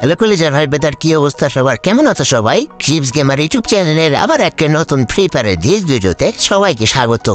Hello কলেজার ভাই বেদার কি অবস্থা সবার, কেমন আছো সবাই? ক্রিপস গেমার ইউটিউব চ্যানেলের আবার একটা নতুন ফ্রি ফায়ারের ভিডিওতে সবাইকে স্বাগত।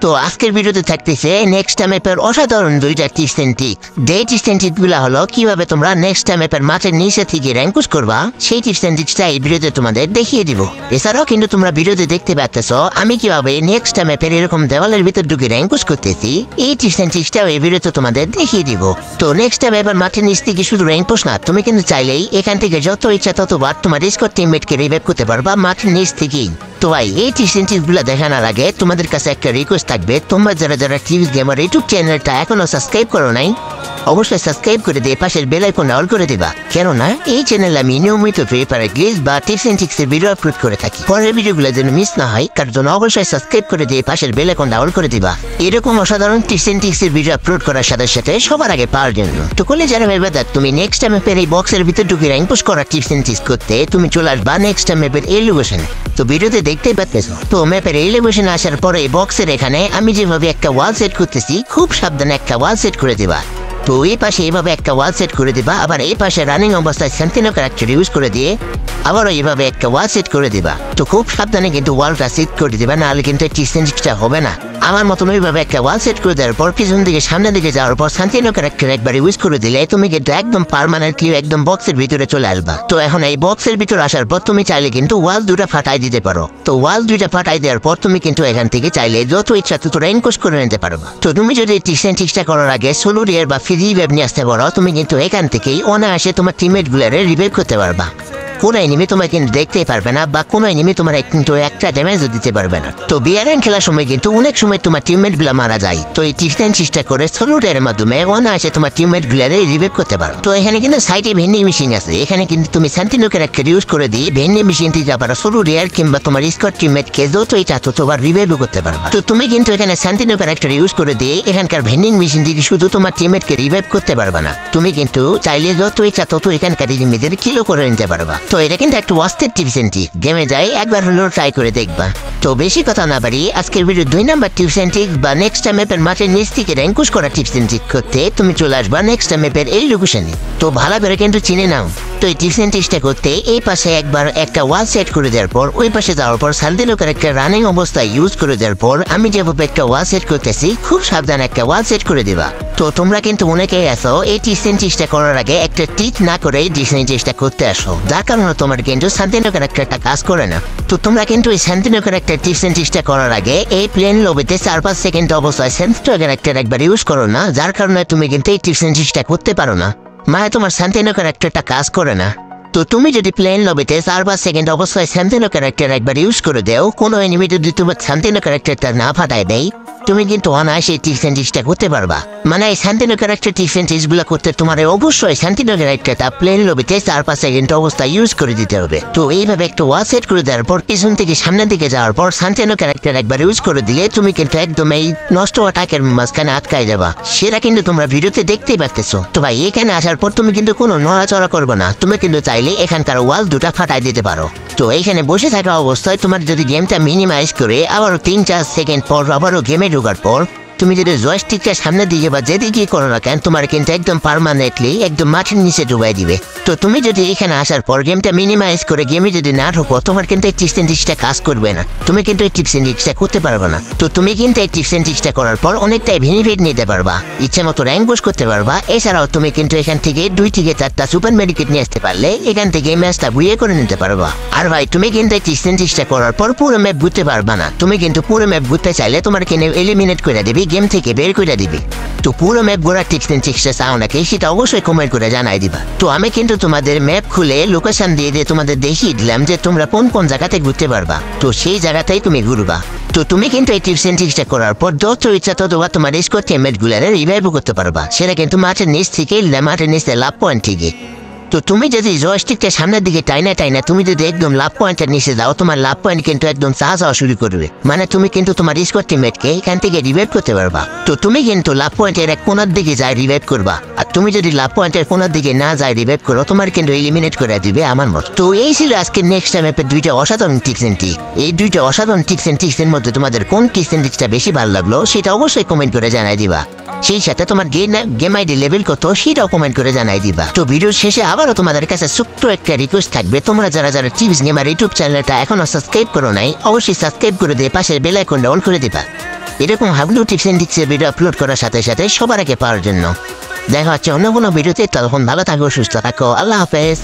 তো আজকের ভিডিওতে থাকতেছে নেক্সট ম্যাপের অসাধারণ দুইটা টিপস এন্ড ট্রিক। যে টিপস এন্ড ট্রিকগুলো হলো কিভাবে তোমরা নেক্সট ম্যাপের মাঠের নিচে থেকে র্যাঙ্ক পুশ করবা, সেই টিপস এন্ড ট্রিকটা এই ভিডিওতে তোমাদের দেখিয়ে দিব। এছাড়াও কিন্তু তোমরা ভিডিওতে দেখতে পাচ্ছ আমি কিভাবে নেক্সট ম্যাপের এরকম দেওয়ালের ভিতর ঢুকে র্যাঙ্ক পুশ করতেছি, এই টিপস এন্ড ট্রিকটাও এই ভিডিওতে তোমাদের দেখিয়ে দিব। তো নেক্সট ম্যাপের মাঠের নিচ থেকে শুধু র্যাঙ্ক পুশ না, তুমি কিন্তু চাইলেই এখান থেকে যত ইচ্ছা ততবার তোমার স্কোর টিমমেটকে রিভাইভ করতে পারবা মাঠের নিচ থেকেই। তো ভাই এই টিপস এন্ড ট্রিকগুলো দেখানোর আগে তোমাদের কাছে একটা রিকোয়েস্ট থাকবে, তোমরা যারা ক্রিপস গেমার ইউটিউব চ্যানেলটা এখনো সাবস্ক্রাইব করো নাই, অবশ্যই সাবস্ক্রাইব করে দিয়ে পাশের বেল আইকনটা অল করে দিবা। কেননা এই চ্যানেলে আমি নিয়মিত ফ্রি ফায়ার গ্লিচ বা টিপস এন্ড ট্রিক্সের ভিডিও আপলোড করে থাকি। পরের ভিডিওগুলো যেন মিস না হয় তার জন্য অবশ্যই সাবস্ক্রাইব করে দিয়ে পাশের বেল আইকনটা অল করে দিবা, এরকম অসাধারণ টিপস এন্ড ট্রিক্সের ভিডিও আপলোড করার সাথে সাথে সবার আগে পাওয়ার জন্য। তো করলে যারা ভেবে দেখ তুমি নেক্সট ম্যাপের এই বক্সের ভিতর ঢুকে র্যাঙ্ক পুশ করার টিপস এন্ড ট্রিক্স করতে, তুমি চলে আসবা নেক্সট ম্যাপের এই লোকেশনে। তো ভিডিওতে দেখতেই পাচ্ছ, তো ম্যাপের এই লোকেশনে আসার পরে এই বক্সের এখানে আমি যেভাবে একটা ওয়াল সেট করতেছি, খুব সাবধানে একটা ওয়াল সেট করে দিবা। তো এই পাশে এইভাবে একটা ওয়াল সেট করে দিবা, আবার এই পাশে রানিং অবস্থায় সেন্টিনো ক্যারেক্টার ইউজ করে দিয়ে আবারও এইভাবে একটা ওয়াল সেট করে দিবা। তো খুব সাবধানে কিন্তু ওয়ালটা সেট করে দিবা, নাহলে কিন্তু টিপসটা হবে না। আমার মতন ওইভাবে একটা ওয়াল সেট করে দেওয়ার পর পিছন দিকে সামনের দিকে যাওয়ার পর সেন্টিনো ক্যারেক্টার একবার ইউজ করে দিলে তুমি কিন্তু একদম পার্মানেন্টলি একদম বক্সের ভিতরে চলে আসবা। তো এখন এই বক্সের ভিতরে আসার পর তুমি চাইলে কিন্তু ওয়াল দুটা ফাটাই দিতে পারো। তো ওয়াল দুইটা ফাটাই দেওয়ার পর তুমি কিন্তু এখান থেকে চাইলে যত ইচ্ছা তত র্যাঙ্ক পুশ করে নিতে পারবা। তো তুমি যদি টিপসটা করার আগে সোলো রিয়ার বা ফ্রি রিভাইভ নিয়ে আসতে পারো, তুমি কিন্তু এখান থেকেই অনায়াসে তোমার টিমমেট গুলারে রিভাইভ করতে পারবা। কোনো এনিমি তোমার কিন্তু দেখতেই পারবে না, বা কোনো এনিমি তোমার কিন্তু একটা ড্যামেজও দিতে পারবে না। তো বিআরএন খেলার সময় কিন্তু অনেক সময় তোমার টিমমেট গুলা মারা যায়। তো এই টিপসটা করে সোলোটের মাধ্যমে অনায়াসে তোমার টিমমেট গুলারে রিভাইভ করতে পারো। তো এখানে কিন্তু সাইডে ভেন্ডিং মেশিন আছে, এখানে কিন্তু তুমি সেন্টিনো ক্যারেক্টার ইউজ করে দিয়ে ভেন্ডিং মেশিন থেকে আবার সোলো রিয়ার কিংবা তোমার স্কোয়াড টিমমেটকে যত ইচ্ছা ততবার রিভাইভ করতে পারবা। তো তুমি কিন্তু এখানে সেন্টিনো ক্যারেক্টার ইউজ করে দিয়ে এখানকার ভেন্ডিং মেশিন থেকে শুধু তোমার টিমমেটকে রিভাইভ করতে পারবা না, তুমি কিন্তু চাইলে যত ইচ্ছা তত এখানকার এনিমিদের কিলও করে নিতে পারবা। তো এটা কিন্তু একটা ওয়াস্টেড টিপস এন্ড ট্রিক, গেমে যাই একবার হলেও ট্রাই করে দেখবা। তো বেশি কথা না বাড়ি আজকের video 2 number tips and trick বা নেক্সট ম্যাপের মাঠের নিচ থেকে র্যাঙ্ক পুশ করা টিপস এন্ড ট্রিক করতে তুমি চলে আসবা নেক্সট ম্যাপের এই লোকেশনে। তো ভালো করে কিন্তু চিনে নাও। তো এই টিপস এন্ড ট্রিকটা করতে এই পাশে একবার একটা ওয়াল সেট করে দেওয়ার পর ওই পাশে যাওয়ার পর সালদিনো ক্যারেক্টার রানিং অবস্থায় ইউজ করে দেওয়ার পর আমি যেভাবে একটা ওয়াল সেট করতেছি, খুব সাবধানে একটা ওয়াল সেট করে দিবা। তো তোমরা কিন্তু অনেকেই আসো এই টিপস এন্ড ট্রিকটা করার আগে একটা ট্রিক না করে টিপস এন্ড ট্রিকটা করতে আসো, যার কারণে তোমার কিন্তু সালদিনো ক্যারেক্টারটা কাজ করে না। তো তোমরা কিন্তু এই সালদিনো ক্যারেক্টার টিপস এন্ড ট্রিকটা করার আগে এই প্লেন লবিতে 4-5 সেকেন্ড অবস্থায় সেন্টিনো ক্যারেক্টার একবার ইউজ করো না, যার কারণে তুমি কিন্তু এই টিপস এন্ড ট্রিকটা করতে পারো না, মানে তোমার সালদিনো ক্যারেক্টারটা কাজ করে না। তো তুমি যদি প্লেন লবিতে 4-5 সেকেন্ড অবস্থায় সেন্টিনো ক্যারেক্টার একবার ইউজ করে দেও, কোনো এনিমি যদি তোমার সেন্টিনো ক্যারেক্টারটা না ফাটায় দেয়, তুমি কিন্তু অনায়াসে এই টিপস এন্ড ট্রিকটা করতে পারবা। মানে এই সেন্টিনো ক্যারেক্টার টিপস এন্ড ট্রিকসগুলো করতে তোমার অবশ্যই সেন্টিনো ক্যারেক্টারটা প্লেন লবিতে 4-5 সেকেন্ড অবস্থায় ইউজ করে দিতে হবে। তো এইভাবে একটা ওয়াল সেট করে দেওয়ার পর পিছন থেকে সামনের দিকে যাওয়ার পর সেন্টিনো ক্যারেক্টার একবার ইউজ করে দিলে তুমি কিন্তু একদম এই নষ্ট অ্যাটাকের মাঝখানে আটকায় যাবা, সেটা কিন্তু তোমরা ভিডিওতে দেখতেই পাচ্তেছো। তো ভাই এখানে আসার পর তুমি কিন্তু কোনো নড়াচড়া করবে না, তুমি কিন্তু চাইলে এখানকার ওয়াল দুটা ফাটাই দিতে পারো। তো এইখানে বসে থাকা অবস্থায় তোমার যদি গেমটা মিনিমাইজ করে আবারও 3-4 সেকেন্ড পর আবারও গেমে ঢোকার পর তুমি যদি জয়স্টিকটা সামনের দিকে বা যেদিকে করো না কেন, তোমার কিন্তু একদম পার্মানেন্টলি একদম মাঠের নিচে ডুবাই দিবে। তো তুমি যদি এখানে আসার পর গেমটা মিনিমাইজ করে গেমে যদি না ঢোকো, তোমার কিন্তু এই টিপস এন্ড ট্রিকসটা কাজ করবে না, তুমি কিন্তু এই টিপস এন্ড ট্রিকসটা করতে পারবে না। তো তুমি কিন্তু এই টিপস এন্ড ট্রিকসটা করার পর অনেকটাই বেনিফিট নিতে পারবা, ইচ্ছে মতো র্যাঙ্ক পুশ করতে পারবা। এছাড়াও তুমি কিন্তু এখান থেকে 2-4টা সুপার মেডিকেট নিয়ে আসতে পারলে এখান থেকে ম্যাচটা বুয়ে করে নিতে পারবা। আর ভাই তুমি কিন্তু এই টিপস এন্ড ট্রিকসটা করার পর পুরো ম্যাপ ঘুরতে পারবা না, তুমি কিন্তু পুরো ম্যাপ ঘুরতে চাইলে তোমার কিনে এলিমিনেট করে দিবি, গেম থেকে বের করে দিবি। তো পুরো ম্যাপ ঘোরার টিপস এন্ড ট্রিকসটা চাও নাকি সেটা অবশ্যই কমেন্ট করে জানাই দিবা। তো আমি কিন্তু তোমাদের ম্যাপ খুলে লোকেশন দিয়ে তোমাদের দেখিয়ে দিলাম যে তোমরা কোন কোন জায়গাতে ঘুরতে পারবা, তো সেই জায়গাতেই তুমি ঘুরবা। তো তুমি কিন্তু এই টিপস এন্ড ট্রিকসটা করার পর যত ইচ্ছা ততবার তোমার স্কোয়াড টিমমেট গুলারে রিভাইভ করতে পারবা, সেটা কিন্তু মাঠের নিচ থেকে মাঠের নিচে লাভ পয়েন্ট থেকে। তো তুমি যদি জয়স্টিকটা সামনের দিকে টাইনা তুমি যদি একদম লাভ পয়েন্টের নিচে যাও, তোমার লাভ পয়েন্ট কিন্তু একদম যাওয়া শুরু করবে, মানে তুমি কিন্তু তোমার স্কোয়াড টিমমেটকে এখান থেকে রিভাইভ করতে পারবা। তো তুমি কিন্তু লাভ পয়েন্টের এক কোনার দিকে যাই রিভাইভ করবা, আর তুমি যদি লাভ পয়েন্টের কোনার দিকে না যাই রিভাইভ করো, তোমার কিন্তু এলিমিনেট করে দিবে আমার মত। তো এই ছিল আজকে নেক্সট ম্যাপের 2টা অসাধারণ টিপস এন্ড ট্রিক। এই 2টা অসাধারণ টিপস এন্ড ট্রিক্সের মধ্যে তোমাদের কোন টিপস এন্ড ট্রিক্সটা বেশি ভালো লাগলো সেটা অবশ্যই কমেন্ট করে জানাই দিবা। সেই সাথে তোমার গেম আইডি লেভেল কত সেটাও কমেন্ট করে জানাই দিবা। তো ভিডিওর শেষে আবার আবারও তোমাদের কাছে ছোট্ট একটা রিকোয়েস্ট থাকবে, তোমরা যারা যারা চিপস গেমার ইউটিউব চ্যানেলটা এখনো সাবস্ক্রাইব করো নাই, অবশ্যই সাবস্ক্রাইব করে দিয়ে পাশের বেল আইকনটা অন করে দিবা, এরকম হাবলু টিপস এন্ড ট্রিক্সের ভিডিও আপলোড করার সাথে সাথে সবার আগে পাওয়ার জন্য। দেখা হচ্ছে অন্য কোনো ভিডিওতে, তখন ভালো থাকো, সুস্থ থাকো, আল্লাহ হাফেজ।